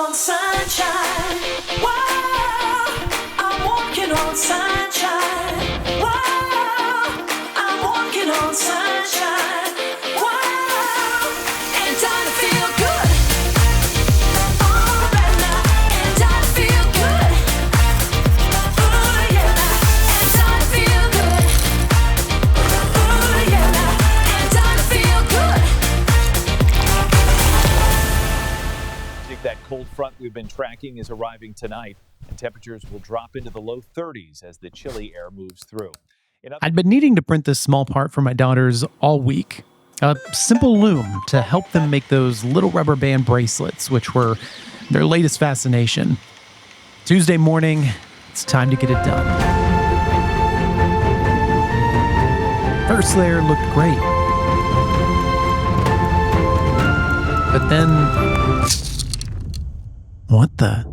on sunshine. Whoa, I'm walking on sunshine. Whoa, I'm walking on sunshine. Whoa, and time to feel good. All right now, and time to feel good. Ooh yeah, and time to feel good. Ooh yeah, and time to feel good. That cold front we've been tracking is arriving tonight, and temperatures will drop into the low 30s as the chilly air moves through. I'd been needing to print this small part for my daughters all week. A simple loom to help them make those little rubber band bracelets, which were their latest fascination. Tuesday morning, it's time to get it done. First layer looked great. But then... what the?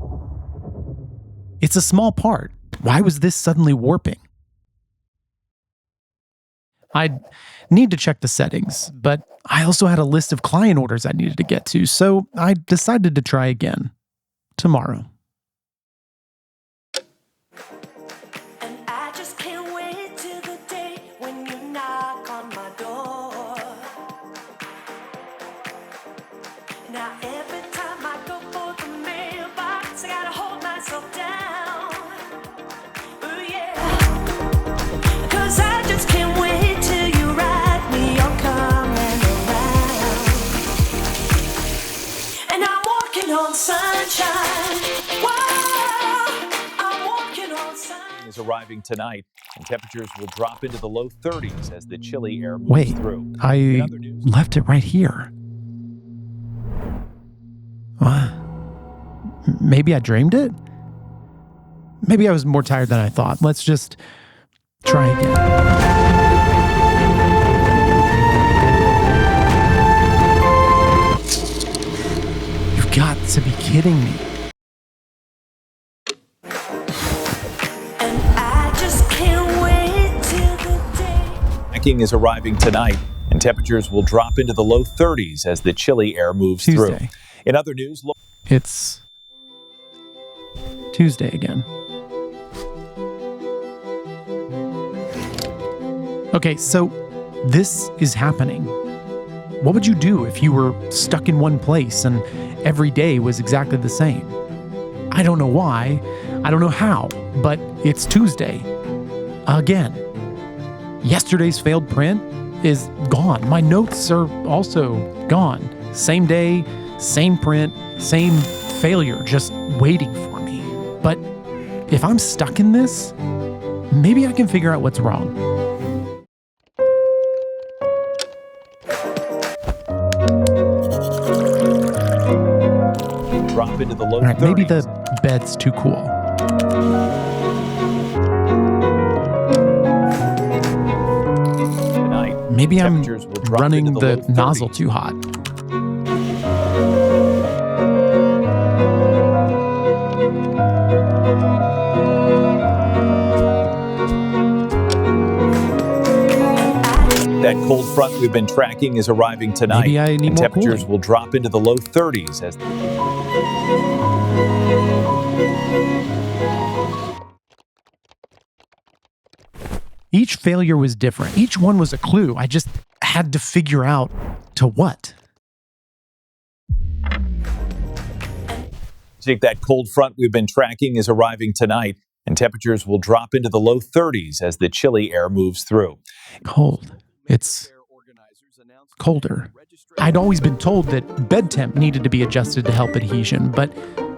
It's a small part. Why was this suddenly warping? I'd need to check the settings, but I also had a list of client orders I needed to get to, so I decided to try again. Tomorrow. And I just can't wait till the day when you knock on my door. Now every time I go for the mailbox, I gotta hold myself down. Ooh yeah, 'cause I just can't wait till you write me you're coming around. And I'm walking on sunshine. Whoa, I'm walking on sunshine. Is arriving tonight, and temperatures will drop into the low 30s as the chilly air moves through. I In other news, left it right here. Maybe I dreamed it? Maybe I was more tired than I thought. Let's just try again. You've got to be kidding me. And I just can't wait till the day. tracking is arriving tonight, and temperatures will drop into the low 30s as the chilly air moves through. Tuesday. In other news, It's Tuesday again. Okay, so this is happening. What would you do if you were stuck in one place and every day was exactly the same? I don't know why, I don't know how, but it's Tuesday. Again. Yesterday's failed print is gone. My notes are also gone. Same day, same print, same failure, just waiting for me. But if I'm stuck in this, maybe I can figure out what's wrong. drop into the low All right, 30s. maybe the bed's too cool. Tonight, Maybe I'm temperatures will drop running into the low 30s. nozzle too hot. That cold front we've been tracking is arriving tonight, Maybe I need and more temperatures cooling. will drop into the low 30s as Each failure was different. Each one was a clue. I just had to figure out to what. that cold front we've been tracking is arriving tonight, and temperatures will drop into the low 30s as the chilly air moves through. Cold. It's colder. I'd always been told that bed temp needed to be adjusted to help adhesion, but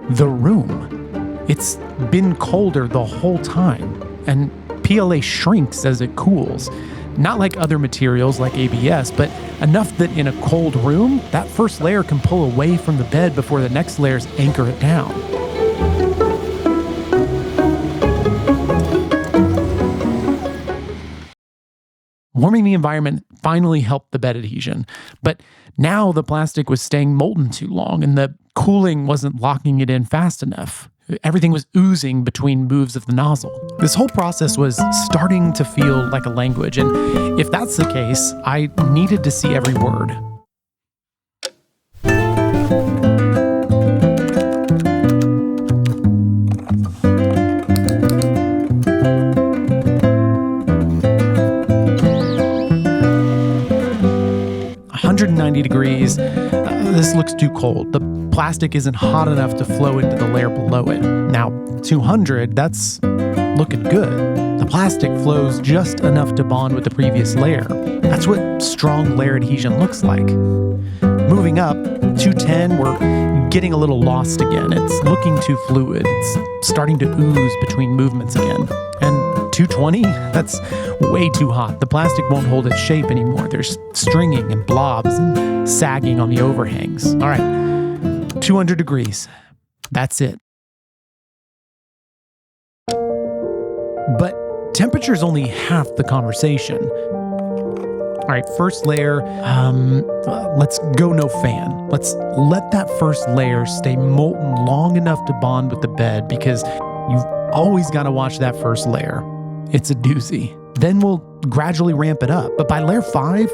the room, it's been colder the whole time, and PLA shrinks as it cools. Not like other materials like ABS, but enough that in a cold room, that first layer can pull away from the bed before the next layers anchor it down. Warming the environment finally helped the bed adhesion, but now the plastic was staying molten too long and the cooling wasn't locking it in fast enough. Everything was oozing between moves of the nozzle. This whole process was starting to feel like a language, and if that's the case, I needed to see every word. looks too cold. The plastic isn't hot enough to flow into the layer below it. Now, 200, that's looking good. The plastic flows just enough to bond with the previous layer. That's what strong layer adhesion looks like. Moving up, 210, we're getting a little lost again. It's looking too fluid. It's starting to ooze between movements again. And 220, that's way too hot. The plastic won't hold its shape anymore. There's stringing and blobs and sagging on the overhangs. All right, 200 degrees. That's it. But temperature's only half the conversation. All right, first layer, let's go no fan. Let's let that first layer stay molten long enough to bond with the bed, because you've always got to watch that first layer. It's a doozy. Then we'll gradually ramp it up. But by layer 5,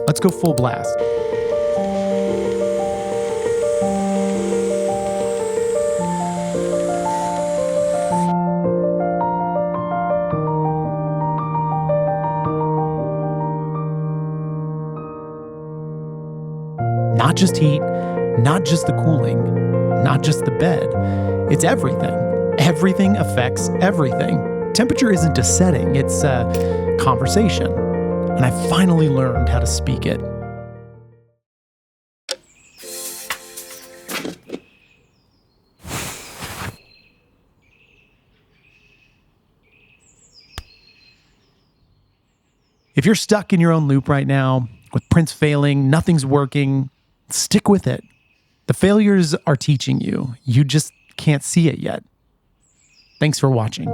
let's go full blast. Not just heat, not just the cooling, not just the bed. It's everything. Everything affects everything. Temperature isn't a setting, it's a conversation. And I finally learned how to speak it. If you're stuck in your own loop right now, with prints failing, nothing's working, stick with it. The failures are teaching you. You just can't see it yet. Thanks for watching.